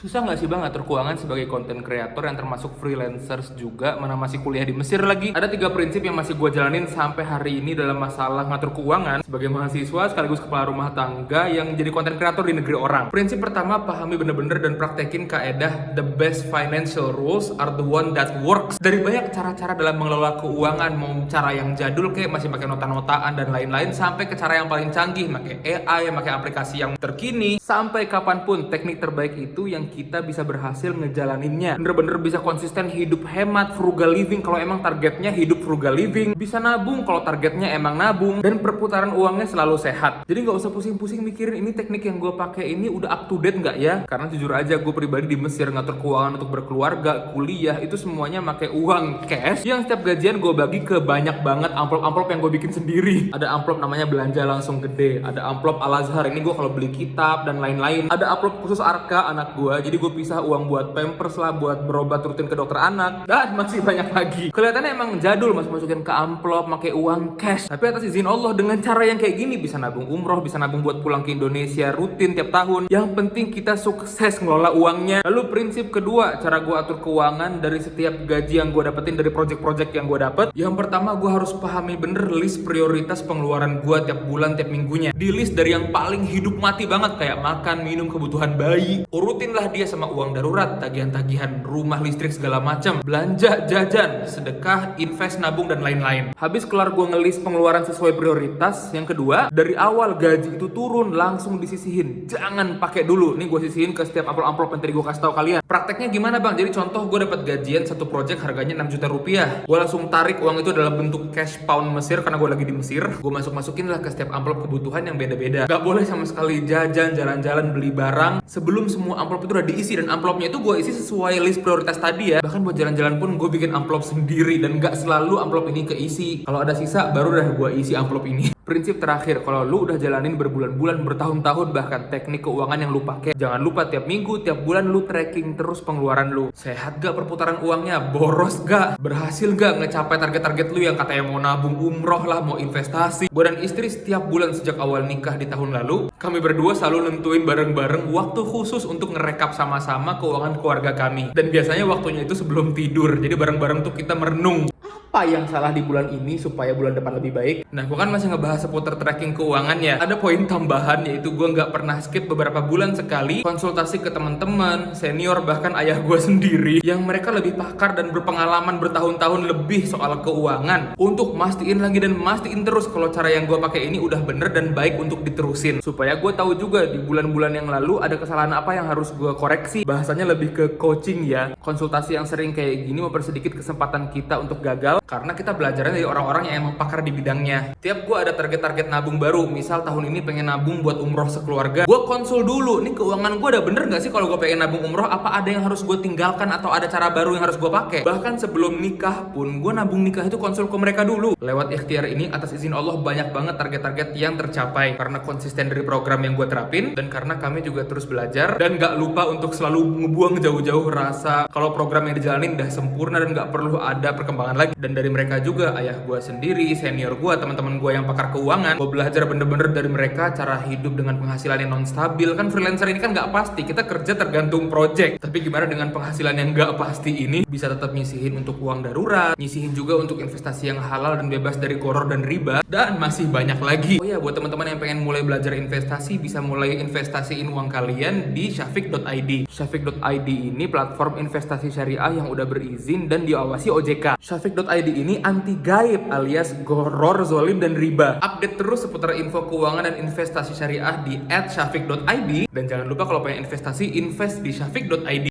Susah nggak sih bang ngatur keuangan sebagai content creator yang termasuk freelancers juga, mana masih kuliah di Mesir lagi? Ada 3 prinsip yang masih gue jalanin sampai hari ini dalam masalah ngatur keuangan sebagai mahasiswa sekaligus kepala rumah tangga yang jadi content creator di negeri orang. Prinsip pertama, pahami bener-bener dan praktekin kaedah the best financial rules are the one that works. Dari banyak cara-cara dalam mengelola keuangan, mau cara yang jadul kayak masih pakai nota-notaan dan lain-lain, sampai ke cara yang paling canggih, pakai AI, pakai aplikasi yang terkini, sampai kapanpun teknik terbaik itu yang kita bisa berhasil ngejalaninnya. Bener-bener bisa konsisten hidup hemat, frugal living kalau emang targetnya hidup frugal living, bisa nabung kalau targetnya emang nabung, dan perputaran uangnya selalu sehat. Jadi nggak usah pusing-pusing mikirin ini teknik yang gue pakai ini udah up to date nggak ya? Karena jujur aja gue pribadi di Mesir ngatur keuangan untuk berkeluarga, kuliah itu semuanya pakai uang cash yang setiap gajian gue bagi ke banyak banget amplop-amplop yang gue bikin sendiri. Ada amplop namanya belanja langsung gede, ada amplop Al-Azhar ini gue kalau beli kitab dan lain-lain, ada amplop khusus Arka anak gue, jadi gue pisah uang buat pampers lah, buat berobat rutin ke dokter anak, dan masih banyak lagi. Kelihatannya emang jadul masukin ke amplop pakai uang cash, tapi atas izin Allah dengan cara yang kayak gini bisa nabung umroh, bisa nabung buat pulang ke Indonesia rutin tiap tahun. Yang penting kita sukses ngelola uangnya. Lalu prinsip kedua, cara gue atur keuangan dari setiap gaji yang gue dapetin dari project-project yang gue dapet. Yang pertama, gue harus pahami bener list prioritas pengeluaran gue tiap bulan, tiap minggunya. Di list dari yang paling hidup mati banget kayak makan, minum, kebutuhan bayi, urutinlah dia sama uang darurat, tagihan-tagihan rumah, listrik, segala macam, belanja, jajan, sedekah, invest, nabung, dan lain-lain. Habis kelar gue ngelis pengeluaran sesuai prioritas. Yang kedua, dari awal gaji itu turun langsung disisihin, jangan pakai dulu. Nih gue sisihin ke setiap amplop-amplop yang tadi gue kasih tahu kalian. Prakteknya gimana bang? Jadi contoh gue dapat gajian satu project harganya 6 juta rupiah, gue langsung tarik uang itu dalam bentuk cash pound Mesir karena gue lagi di Mesir. Gue masukin lah ke setiap amplop kebutuhan yang beda-beda. Gak boleh sama sekali jajan, jalan-jalan, beli barang sebelum semua amplop itu udah diisi, dan amplopnya itu gue isi sesuai list prioritas tadi ya. Bahkan buat jalan-jalan pun gue bikin amplop sendiri, dan gak selalu amplop ini keisi. Kalau ada sisa baru dah gue isi amplop ini. Prinsip terakhir, kalau lu udah jalanin berbulan-bulan, bertahun-tahun bahkan teknik keuangan yang lu pakai, jangan lupa tiap minggu, tiap bulan lu tracking terus pengeluaran lu. Sehat gak perputaran uangnya? Boros gak? Berhasil gak ngecapai target-target lu yang katanya mau nabung umroh lah, mau investasi? Gue dan istri setiap bulan sejak awal nikah di tahun lalu, kami berdua selalu nentuin bareng-bareng waktu khusus untuk ngerekap sama-sama keuangan keluarga kami. Dan biasanya waktunya itu sebelum tidur. Jadi bareng-bareng tuh kita merenung, apa yang salah di bulan ini supaya bulan depan lebih baik. Nah, gue kan masih ngebahas seputar tracking keuangan ya. Ada poin tambahan, yaitu gue nggak pernah skip beberapa bulan sekali konsultasi ke teman-teman, senior, bahkan ayah gue sendiri yang mereka lebih pakar dan berpengalaman bertahun-tahun lebih soal keuangan, untuk mastiin lagi dan mastiin terus kalau cara yang gue pakai ini udah bener dan baik untuk diterusin. Supaya gue tahu juga di bulan-bulan yang lalu ada kesalahan apa yang harus gue koreksi. Bahasanya lebih ke coaching ya. Konsultasi yang sering kayak gini mempersedikit kesempatan kita untuk gagal, karena kita belajarnya dari orang-orang yang emang pakar di bidangnya. Tiap gue ada target-target nabung baru, misal tahun ini pengen nabung buat umroh sekeluarga, gue konsul dulu, nih keuangan gue udah bener gak sih kalau gue pengen nabung umroh, apa ada yang harus gue tinggalkan atau ada cara baru yang harus gue pakai. Bahkan sebelum nikah pun gue nabung nikah itu konsul ke mereka dulu. Lewat ikhtiar ini atas izin Allah banyak banget target-target yang tercapai karena konsisten dari program yang gue terapin, dan karena kami juga terus belajar dan gak lupa untuk selalu ngebuang jauh-jauh rasa kalau program yang dijalanin udah sempurna dan gak perlu ada perkembangan lagi. Dan dari mereka juga, ayah gue sendiri, senior gue, teman-teman gue yang pakar keuangan, gue belajar bener-bener dari mereka cara hidup dengan penghasilan yang non stabil. Kan freelancer ini kan nggak pasti, kita kerja tergantung project. Tapi gimana dengan penghasilan yang nggak pasti ini bisa tetap nyisihin untuk uang darurat, nyisihin juga untuk investasi yang halal dan bebas dari koror dan riba, dan masih banyak lagi. Oh ya, buat teman-teman yang pengen mulai belajar investasi, bisa mulai investasiin uang kalian di Shafiq.id. Shafiq.id ini platform investasi syariah yang udah berizin dan diawasi OJK. Shafiq.id ini anti gaib alias goror, zolim, dan riba. Update terus seputar info keuangan dan investasi syariah di @shafiq.id. Dan jangan lupa kalau pengen investasi, invest di Shafiq.id.